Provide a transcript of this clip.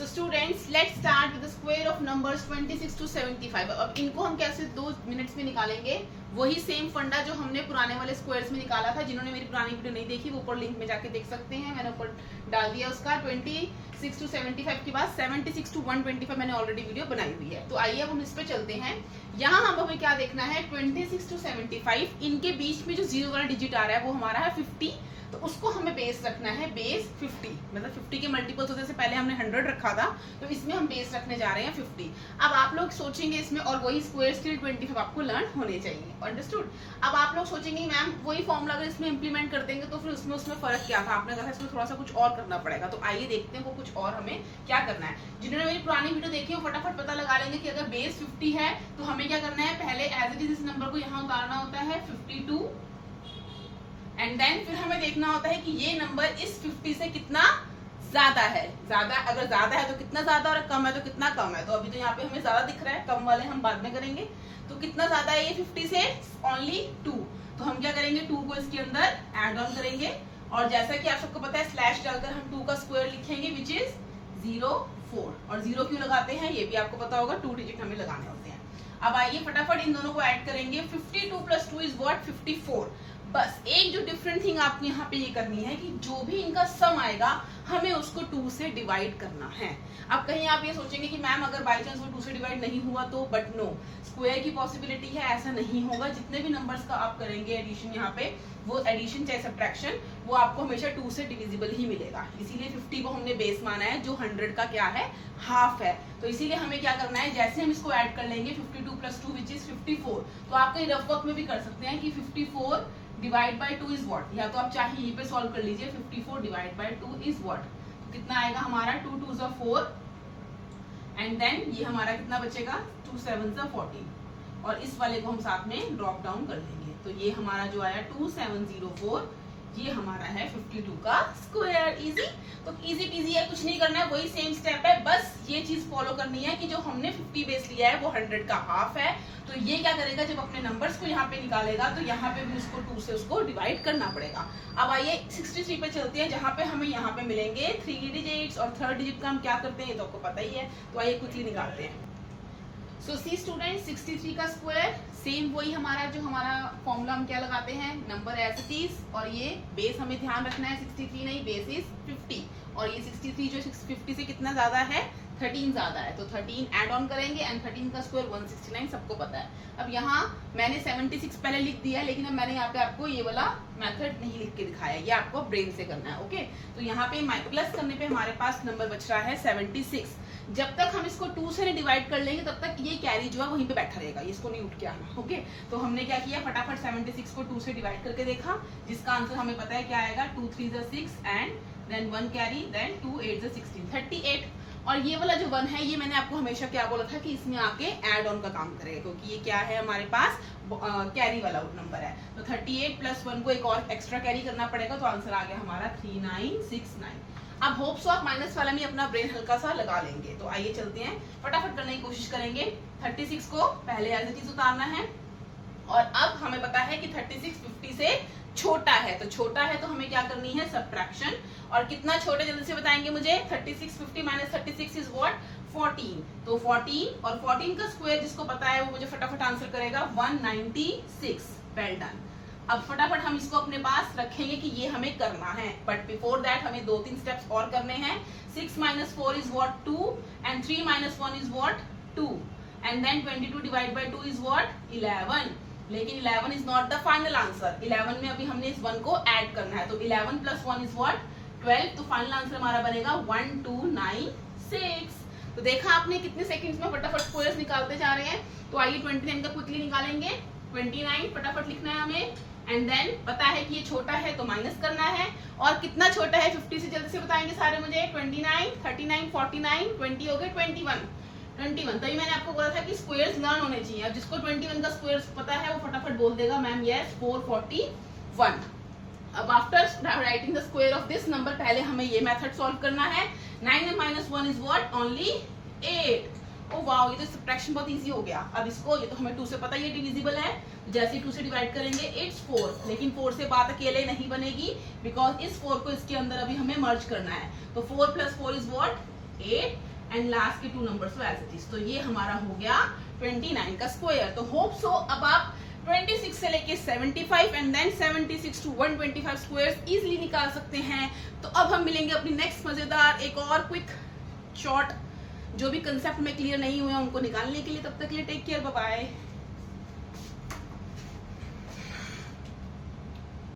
So students, let's start with the square of numbers 26 to 75. अब इनको हम कैसे 2 मिनट्स में निकालेंगे, वही सेम फंडा जो हमने पुराने वाले स्क्वायर्स में निकाला था। जिन्होंने मेरी पुरानी वीडियो नहीं देखी वो ऊपर लिंक में जाके देख सकते हैं, मैंने ऊपर डाल दिया उसका। 26 to 75 के बाद 76 to 125 मैंने ऑलरेडी वीडियो बनाई हुई है। तो आइए अब हम इस पे चलते हैं। यहाँ हम हमें क्या देखना है, 26 to 75 इनके बीच में जो जीरो वाला डिजिट आ रहा है वो हमारा है 50। तो उसको हमें बेस रखना है, बेस 50, मतलब 50 के मल्टीपल्स होते से पहले हमने 100 रखा था, तो इसमें हम बेस रखने जा रहे हैं 50। अब आप लोग सोचेंगे इसमें, और वही स्क्वायर्स के लिए 25 आपको लर्न होने चाहिए, अंडरस्टूड। अब आप लोग सोचेंगे मैम वही फॉर्मूला अगर इसमें इंप्लीमेंट कर देंगे तो फिर उसमें फर्क क्या था, आपने कहा इसमें थोड़ा सा कुछ और करना पड़ेगा। तो आइए देखते हैं वो कुछ और हमें क्या करना है। जिन्होंने मेरी पुरानी वीडियो देखी वो फटाफट पता लगा लेंगे कि अगर बेस 50 है तो हमें क्या करना है, पहले एज इट इज इस नंबर को यहाँ उतारना होता है 52, एंड देन फिर हमें देखना होता है कि ये नंबर इस 50 से कितना ज्यादा है। ज्यादा अगर ज्यादा है तो कितना ज्यादा, और कम है तो कितना कम है। तो अभी तो यहाँ पे हमें ज्यादा दिख रहा है, कम वाले हम बाद में करेंगे। तो कितना ज्यादा है ये 50 से, ओनली 2। तो हम क्या करेंगे, 2 को इसके अंदर एड ऑन करेंगे, और जैसा कि आप सबको पता है स्लैश डालकर हम 2 का स्क्वायर लिखेंगे विच इज 04। और 0 क्यों लगाते हैं ये भी आपको पता होगा, 2 डिजिट हमें लगाने होते हैं। अब आइए फटाफट इन दोनों को ऐड करेंगे। 52 + 2 इज व्हाट, 54। बस एक जो डिफरेंट थिंग आपको यहाँ पे ये करनी है कि जो भी इनका सम आएगा हमें उसको 2 से डिवाइड करना है। अब कहीं आप ये सोचेंगे कि मैम अगर बाई चांस वो 2 से डिवाइड नहीं हुआ तो, बट नो, स्क्वायर की पॉसिबिलिटी है, ऐसा नहीं होगा। जितने भी नंबर्स का आप करेंगे एडिशन, यहाँ पे वो एडिशन चाहे सब्ट्रैक्शन, वो आपको हमेशा 2 से डिविजिबल ही मिलेगा। इसीलिए 50 को हमने बेस माना है, जो 100 का क्या है, हाफ है। तो इसीलिए हमें क्या करना है, जैसे हम इसको ऐड कर लेंगे 52 + 2 विच इज 54। तो आप कहीं रफ वर्क में भी कर सकते हैं कि 54 डिवाइड बाई 2 इज व्हाट, या तो आप चाहे यहीं पे सॉल्व कर लीजिए। 54 डिवाइड बाई 2 इज व्हाट, कितना आएगा हमारा, 2 2 = 4, एंड देन ये हमारा कितना बचेगा, 2 7 = 14। और इस वाले को हम साथ में ड्रॉप डाउन कर लेंगे। तो ये हमारा जो आया 2704, ये हमारा है 52 का स्क्वायर। इजी, तो इजी पीजी है, कुछ नहीं करना है, वही सेम स्टेप है। बस ये चीज फॉलो करनी है कि जो हमने 50 बेस लिया है वो 100 का हाफ है। तो ये क्या करेगा, जब अपने नंबर्स को यहाँ पे निकालेगा तो यहाँ पे भी उसको 2 से उसको डिवाइड करना पड़ेगा। अब आइए 63 पे चलते हैं, जहाँ पे हमें यहाँ पे मिलेंगे 3 डिजिट्स, और 3rd डिजिट का हम क्या करते हैं ये तो आपको पता ही है। तो आइए क्विकली निकालते हैं। सो सी स्टूडेंट, 63 का स्क्वायर सेम वही हमारा, जो हमारा फॉर्मूला हम क्या लगाते हैं, नंबर एज इट इज, और ये बेस हमें ध्यान रखना है 63 नहीं, बेस इज 50। और ये 63 जो 50 से कितना ज्यादा है, 13 ज्यादा है। तो 13 ऐड ऑन करेंगे, एंड 13 का स्क्वायर 169, सबको पता है। अब यहाँ मैंने 76 पहले लिख दिया, लेकिन अब मैंने यहाँ पे आपको ये वाला मेथड नहीं लिख के दिखाया, ये आपको ब्रेन से करना है। ओके, तो यहाँ पे प्लस करने पे हमारे पास नंबर बच रहा है 76। जब तक हम इसको 2 से डिवाइड कर लेंगे तब तक ये कैरी जो है वहीं पे बैठा रहेगा, इसको नहीं उठ के आना। ओके, तो हमने क्या किया, फटाफट 76 को 2 से डिवाइड करके देखा, जिसका आंसर हमें पता है क्या आएगा, 2 3 = 6, एंड देन 1 कैरी, देन 2 8 = 16, 38। और ये वाला जो 1 है, ये मैंने आपको हमेशा क्या बोला था कि इसमें आके ऐड ऑन का काम करेगा, क्योंकि ये क्या है हमारे पास कैरी वाला नंबर है। तो 38 + 1 को एक और एक्स्ट्रा कैरी करना पड़ेगा, तो आंसर आ गया हमारा 3969। अब होप सो आप माइनस वाला में अपना ब्रेन हल्का सा लगा लेंगे। तो आइए चलते हैं, फटाफट करने की कोशिश करेंगे। 36 को पहले एज इट इज उतारना है, और अब हमें पता है कि 36 50 से छोटा है। तो छोटा है तो हमें क्या करनी है, सब्ट्रैक्शन। और कितना छोटा जल्दी से बताएंगे मुझे, 36 50 - 36 इज व्हाट, 14। तो 14 और 14 का स्क्वायर जिसको पता है वो मुझे फटाफट आंसर करेगा 196। Well done. अब फटाफट हम इसको अपने पास रखेंगे कि ये हमें करना है, बट बिफोर दैट हमें 2-3 स्टेप्स और करने हैं। 6 - 4 is what, 2, and 3 - 1 is what, 2, and then 22 divide by 2 is what, 11। लेकिन 11 is not the final answer. 11 में अभी हमने इस 1 को ऐड करना है, तो 11 + 1 इज व्हाट, 12। तो फाइनल आंसर हमारा बनेगा 1296। तो देखा आपने कितने सेकंड्स में फटाफट स्क्वायर्स निकालते जा रहे हैं। तो आइए 29 का क्विकली निकालेंगे। 29 फटाफट लिखना है हमें, एंड देन पता है कि ये छोटा है तो माइनस करना है। और कितना छोटा है 50 से, जल्दी से बताएंगे सारे मुझे। 29 39 49 20 हो गए 21। तभी मैंने आपको बोला था कि स्क्वायर्स लर्न होने चाहिए। अब जिसको 21 का स्क्वायर्स पता है वो फटाफट बोल देगा मैम यस, 441। अब after writing the square of this number, पहले हमें ये मेथड सॉल्व करना है। 9 - 1 is what, only 8। Oh wow, ये तो सब्ट्रैक्शन बहुत इजी हो गया। अब इसको, ये तो हमें 2 से पता है ये डिविजिबल है, जैसे 2 से डिवाइड करेंगे इट्स 4। लेकिन 4 से बात अकेले नहीं बनेगी, बिकॉज इस 4 को इसके अंदर अभी हमें मर्ज करना है। तो 4 + 4 इज व्हाट, 8, एंड लास्ट के 2 नंबर्स को एज इट इज। तो ये हमारा हो गया 29 का स्क्वायर। तो होप सो अब आप 26 से लेके 75 and then 76 to 125 squares easily निकाल सकते हैं। तो अब हम मिलेंगे अपनी नेक्स्ट मजेदार एक और क्विक शॉर्ट, जो भी कंसेप्ट में क्लियर नहीं हुए उनको निकालने के लिए। तब तक के लिए टेक केयर, बाय बाय।